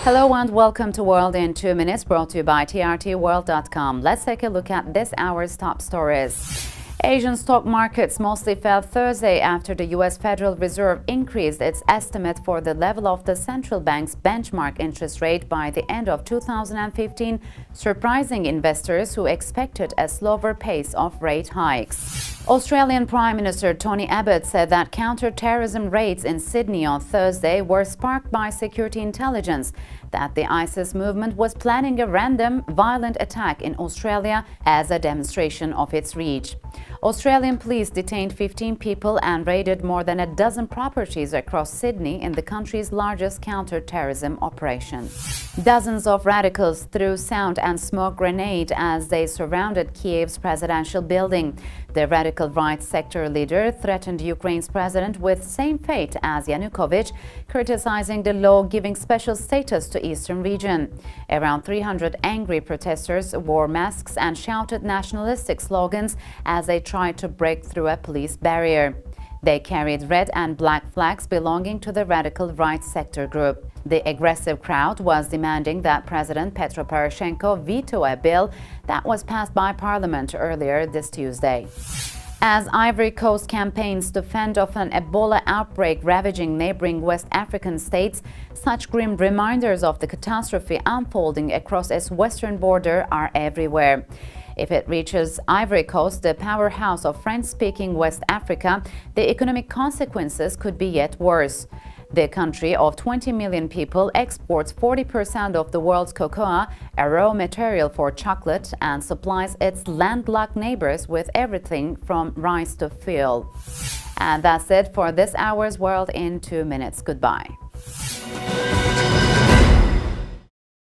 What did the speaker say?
Hello and welcome to World in 2 Minutes, brought to you by trtworld.com. Let's take a look at this hour's top stories. Asian stock markets mostly fell Thursday after the U.S. Federal Reserve increased its estimate for the level of the central bank's benchmark interest rate by the end of 2015, surprising investors who expected a slower pace of rate hikes. Australian Prime Minister Tony Abbott said that counter-terrorism raids in Sydney on Thursday were sparked by security intelligence that the ISIS movement was planning a random, violent attack in Australia as a demonstration of its reach. Australian police detained 15 people and raided more than a dozen properties across Sydney in the country's largest counter-terrorism operation. Dozens of radicals threw sound and smoke grenades as they surrounded Kiev's presidential building. The radical right sector leader threatened Ukraine's president with same fate as Yanukovych, criticizing the law giving special status to eastern region. Around 300 angry protesters wore masks and shouted nationalistic slogans as they tried to break through a police barrier. They carried red and black flags belonging to the radical right sector group. The aggressive crowd was demanding that President Petro Poroshenko veto a bill that was passed by Parliament earlier this Tuesday. As Ivory Coast campaigns to fend off an Ebola outbreak ravaging neighboring West African states, such grim reminders of the catastrophe unfolding across its western border are everywhere. If it reaches Ivory Coast, the powerhouse of French-speaking West Africa, the economic consequences could be yet worse. The country of 20 million people exports 40% of the world's cocoa, a raw material for chocolate, and supplies its landlocked neighbors with everything from rice to fuel. And that's it for this hour's World in 2 Minutes. Goodbye.